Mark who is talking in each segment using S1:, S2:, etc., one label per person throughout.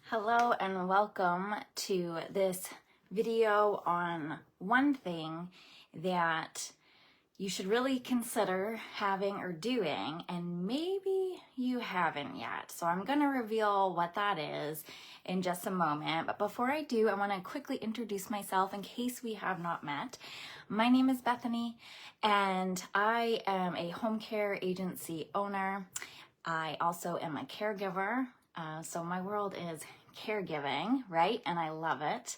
S1: Hello and welcome to this video on one thing that you should really consider having or doing, and maybe you haven't yet. So I'm going to reveal what that is in just a moment. But before I do, I want to quickly introduce myself in case we have not met. My name is Bethany, and I am a home care agency owner. I also am a caregiver. So my world is caregiving, right? And I love it.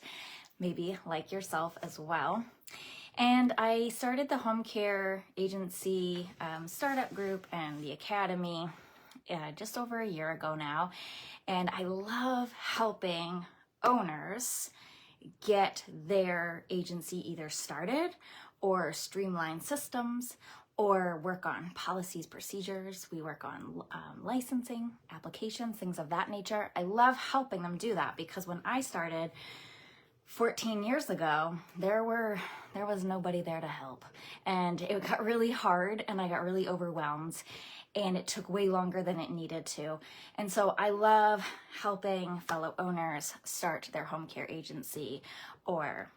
S1: Maybe like yourself as well. And I started the home care agency startup group and the academy just over a year ago now. And I love helping owners get their agency either started or streamline systems or work on policies, procedures. We work on licensing, applications, things of that nature. I love helping them do that because when I started 14 years ago, there was nobody there to help. And it got really hard and I got really overwhelmed and it took way longer than it needed to. And so I love helping fellow owners start their home care agency or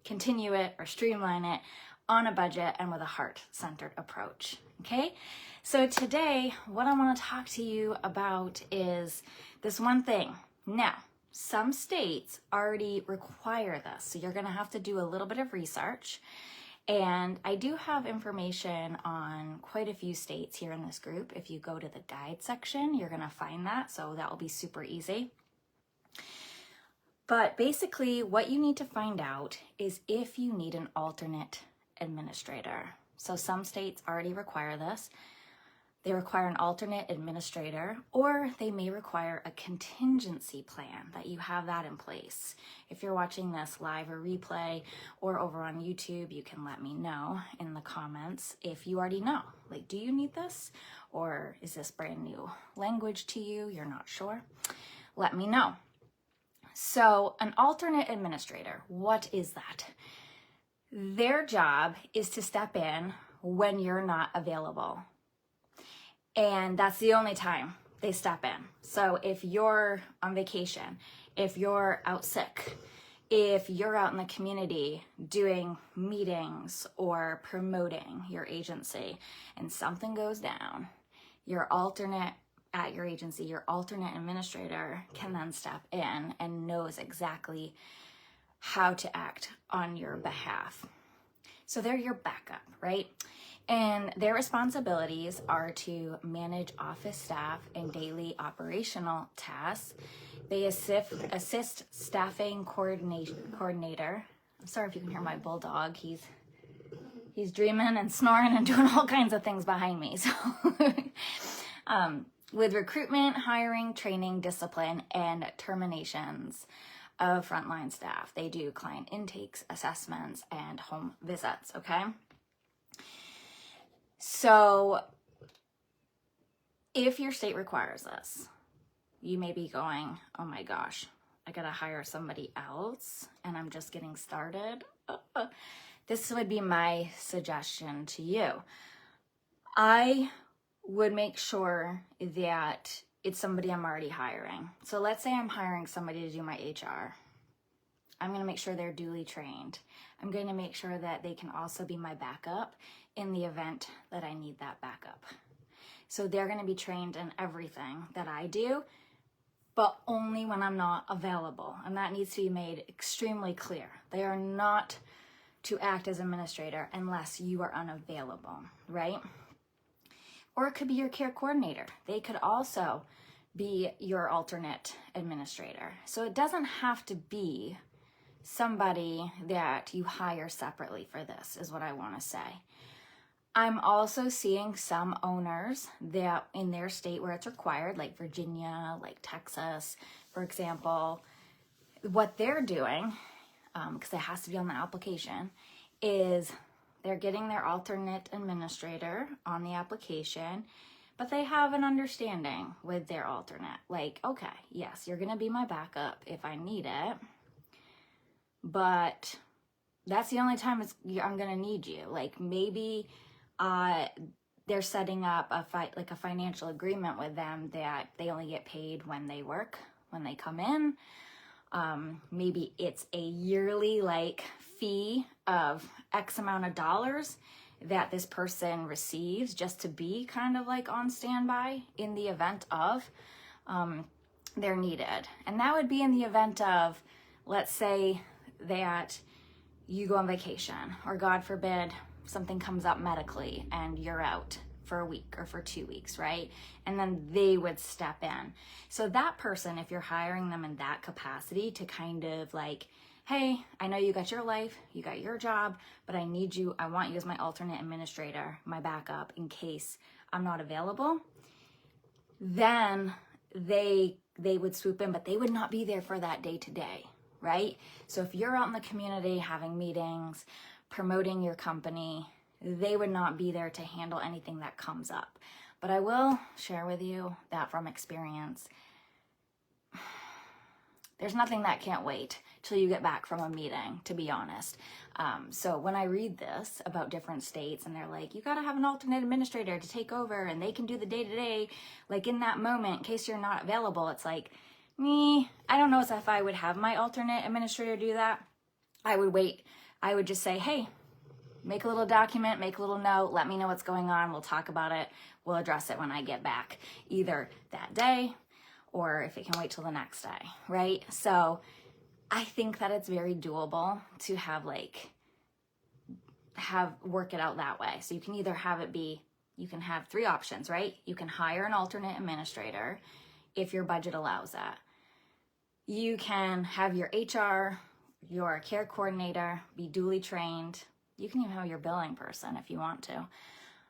S1: continue it or streamline it on a budget and with a heart-centered approach, okay? So today, what I want to talk to you about is this one thing. Now, some states already require this, so you're gonna have to do a little bit of research. And I do have information on quite a few states here in this group. If you go to the guide section, you're gonna find that, so that will be super easy. But basically, what you need to find out is if you need an alternate administrator. So some states already require this. They require an alternate administrator, or they may require a contingency plan, that you have that in place. If you're watching this live or replay or over on YouTube, you can let me know in the comments if you already know. Like, do you need this? Or is this brand new language to you? You're not sure? Let me know. So an alternate administrator, what is that? Their job is to step in when you're not available. And that's the only time they step in. So if you're on vacation, if you're out sick, if you're out in the community doing meetings or promoting your agency and something goes down, your alternate at your agency, your alternate administrator can then step in and knows exactly how to act on your behalf. So they're your backup, right? And their responsibilities are to manage office staff and daily operational tasks. They assist staffing coordinator. I'm sorry if you can hear my bulldog. He's dreaming and snoring and doing all kinds of things behind me. So with recruitment, hiring, training, discipline, and terminations of frontline staff. They do client intakes, assessments, and home visits, okay? So if your state requires this, you may be going, oh my gosh, I gotta hire somebody else and I'm just getting started. This would be my suggestion to you. I would make sure that it's somebody I'm already hiring. So let's say I'm hiring somebody to do my HR. I'm gonna make sure they're duly trained. I'm gonna make sure that they can also be my backup in the event that I need that backup. So they're gonna be trained in everything that I do, but only when I'm not available. And that needs to be made extremely clear. They are not to act as administrator unless you are unavailable, right? Or it could be your care coordinator. They could also be your alternate administrator. So it doesn't have to be somebody that you hire separately for this, is what I want to say. I'm also seeing some owners that in their state where it's required, like Virginia, like Texas, for example, what they're doing, because it has to be on the application, is they're getting their alternate administrator on the application, but they have an understanding with their alternate. Like, okay, yes, you're going to be my backup if I need it, but that's the only time I'm going to need you. Like maybe they're setting up a financial agreement with them that they only get paid when they work, when they come in. Maybe it's a yearly like fee of X amount of dollars that this person receives just to be kind of like on standby in the event of they're needed. And that would be in the event of, let's say that you go on vacation, or God forbid, something comes up medically and you're out for a week or for 2 weeks, right? And then they would step in. So that person, if you're hiring them in that capacity to kind of like, hey, I know you got your life, you got your job, but I want you as my alternate administrator, my backup in case I'm not available, then they would swoop in, but they would not be there for that day to day, right? So if you're out in the community having meetings, promoting your company, they would not be there to handle anything that comes up. But I will share with you that from experience, there's nothing that can't wait till you get back from a meeting, to be honest. So when I read this about different states and they're like, you got to have an alternate administrator to take over and they can do the day-to-day, like in that moment, in case you're not available, it's like, I don't know if I would have my alternate administrator do that. I would wait. I would just say, hey, make a little document, make a little note, let me know what's going on. We'll talk about it. We'll address it when I get back, either that day or if it can wait till the next day, right? So I think that it's very doable to work it out that way. So you can either have it be, you can have 3 options, right? You can hire an alternate administrator if your budget allows that. You can have your HR, your care coordinator be duly trained. You can even have your billing person if you want to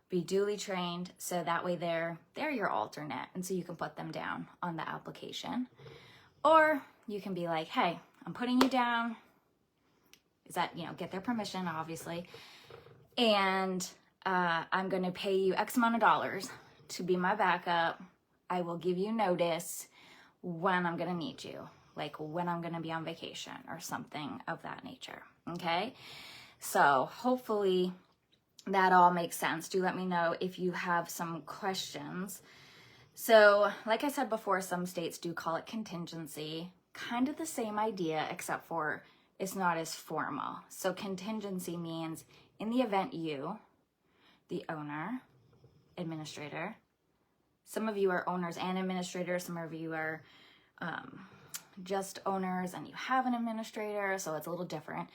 S1: be duly trained, so that way they're your alternate, and so you can put them down on the application. Or you can be like, hey, I'm putting you down. Is that, get their permission, obviously. And I'm going to pay you X amount of dollars to be my backup. I will give you notice when I'm going to need you, like when I'm going to be on vacation or something of that nature. Okay. So hopefully that all makes sense. Do let me know if you have some questions. So like I said before, some states do call it contingency, kind of the same idea, except for it's not as formal. So contingency means in the event you, the owner, administrator, some of you are owners and administrators, some of you are just owners and you have an administrator, so it's a little different.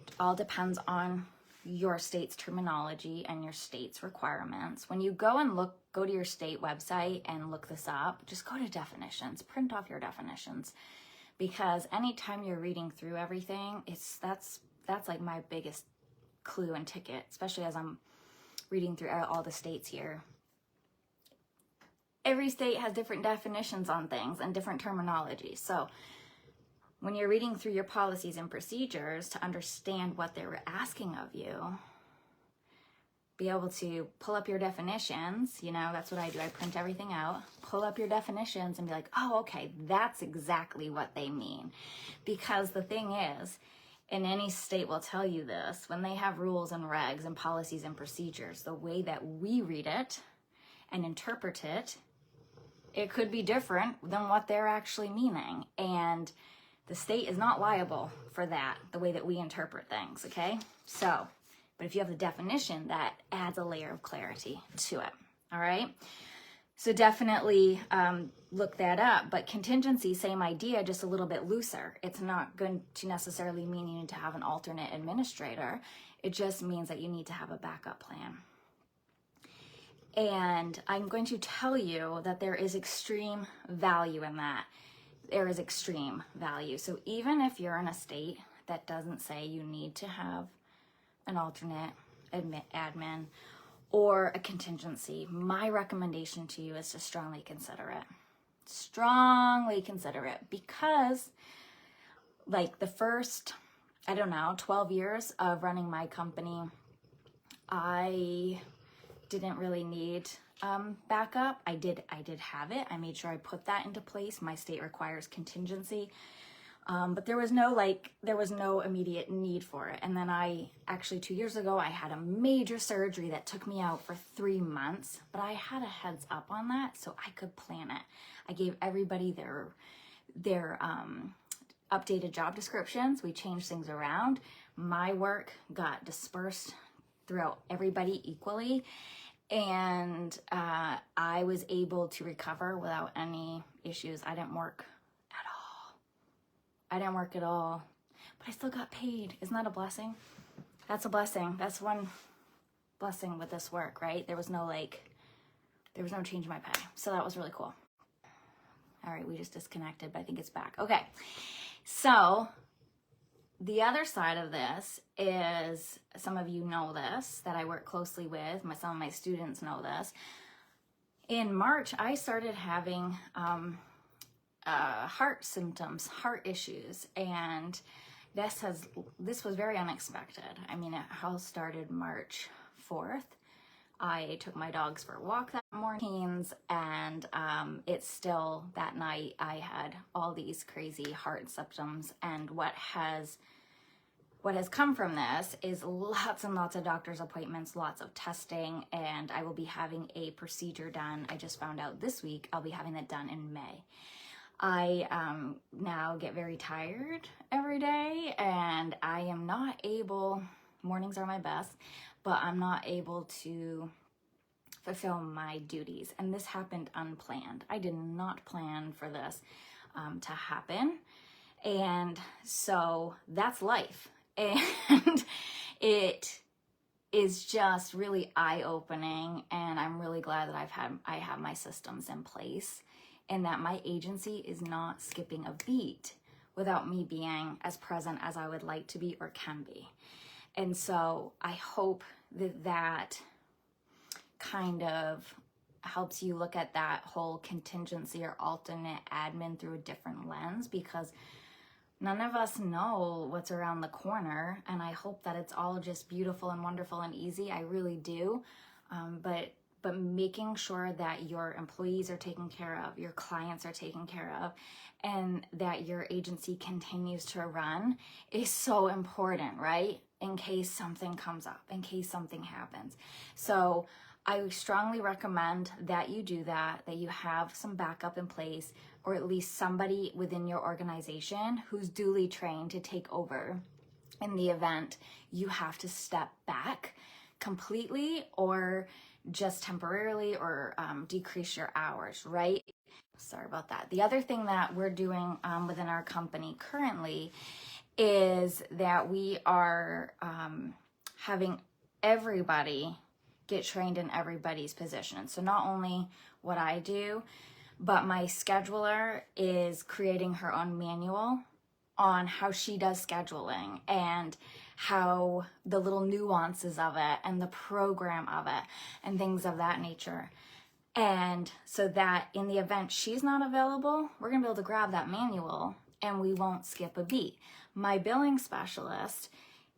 S1: It all depends on your state's terminology and your state's requirements. When you go to your state website and look this up, just go to definitions, print off your definitions, because anytime you're reading through everything, that's like my biggest clue and ticket, especially as I'm reading through all the states here. Every state has different definitions on things and different terminology. So when you're reading through your policies and procedures to understand what they were asking of you, be able to pull up your definitions, that's what I do. I print everything out, pull up your definitions and be like, oh, okay, that's exactly what they mean. Because the thing is, and any state will tell you this, when they have rules and regs and policies and procedures, the way that we read it and interpret it, it could be different than what they're actually meaning. And the state is not liable for that, the way that we interpret things, okay? So, but if you have the definition, that adds a layer of clarity to it, all right? So definitely look that up. But contingency, same idea, just a little bit looser. It's not going to necessarily mean you need to have an alternate administrator. It just means that you need to have a backup plan. And I'm going to tell you that there is extreme value in that. There is extreme value. So even if you're in a state that doesn't say you need to have an alternate admin or a contingency, my recommendation to you is to strongly consider it. Strongly consider it, because like the first, 12 years of running my company, I didn't really need backup. I did have it. I made sure I put that into place. My state requires contingency. But there was no immediate need for it. And then 2 years ago, I had a major surgery that took me out for 3 months, but I had a heads up on that so I could plan it. I gave everybody their updated job descriptions. We changed things around. My work got dispersed throughout everybody equally, and I was able to recover without any issues. I didn't work at all. But I still got paid. Isn't that a blessing? That's a blessing. That's one blessing with this work, right? There was no change in my pay. So that was really cool. All right, we just disconnected, but I think it's back. Okay, so the other side of this is, some of you know this, that I work closely with, some of my students know this. In March, I started having heart symptoms, heart issues, and this was very unexpected. I mean, it all started March 4th. I took my dogs for a walk that morning, and it's still that night I had all these crazy heart symptoms. And what has come from this is lots and lots of doctor's appointments, lots of testing, and I will be having a procedure done. I just found out this week I'll be having it done in May. I now get very tired every day, and I am not able, mornings are my best, but I'm not able to fulfill my duties. And this happened unplanned. I did not plan for this to happen. And so that's life. And it is just really eye-opening. And I'm really glad that I have my systems in place, and that my agency is not skipping a beat without me being as present as I would like to be or can be. And so I hope that kind of helps you look at that whole contingency or alternate admin through a different lens, because none of us know what's around the corner. And I hope that it's all just beautiful and wonderful and easy. I really do. But making sure that your employees are taken care of, your clients are taken care of, and that your agency continues to run is so important, right? In case something comes up, in case something happens. So I strongly recommend that you do that you have some backup in place, or at least somebody within your organization who's duly trained to take over in the event you have to step back completely, or just temporarily, or decrease your hours, right? Sorry about that. The other thing that we're doing within our company currently is that we are having everybody get trained in everybody's position. So not only what I do, but my scheduler is creating her own manual on how she does scheduling, and how the little nuances of it, and the program of it, and things of that nature. And so that in the event she's not available, we're gonna be able to grab that manual and we won't skip a beat. My billing specialist,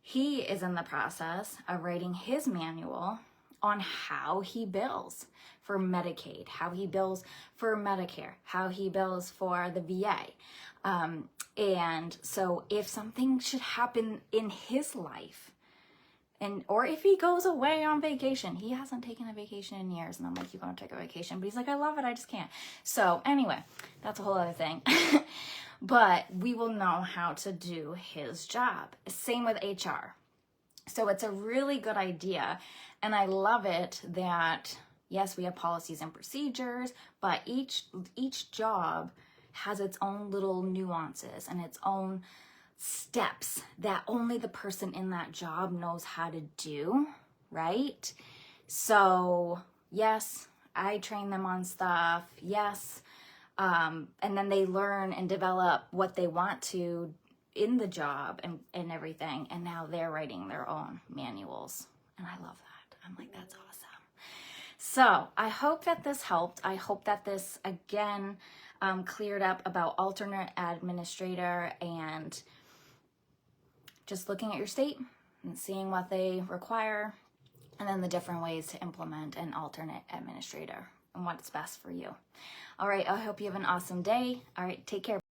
S1: he is in the process of writing his manual on how he bills for Medicaid, how he bills for Medicare, how he bills for the VA. And so if something should happen in his life, or if he goes away on vacation, he hasn't taken a vacation in years, and I'm like, you want to take a vacation? But he's like, I love it, I just can't. So anyway, that's a whole other thing. But we will know how to do his job. Same with HR. So it's a really good idea, and I love it that, yes, we have policies and procedures, but each job has its own little nuances and its own steps that only the person in that job knows how to do, right? So yes, I train them on stuff, yes, and then they learn and develop what they want to in the job and everything, and now they're writing their own manuals, and I love that. I'm like, that's awesome. So I hope that this helped. I hope that this, again, cleared up about alternate administrator, and just looking at your state and seeing what they require, and then the different ways to implement an alternate administrator and what's best for you. All right, I hope you have an awesome day. All right, take care.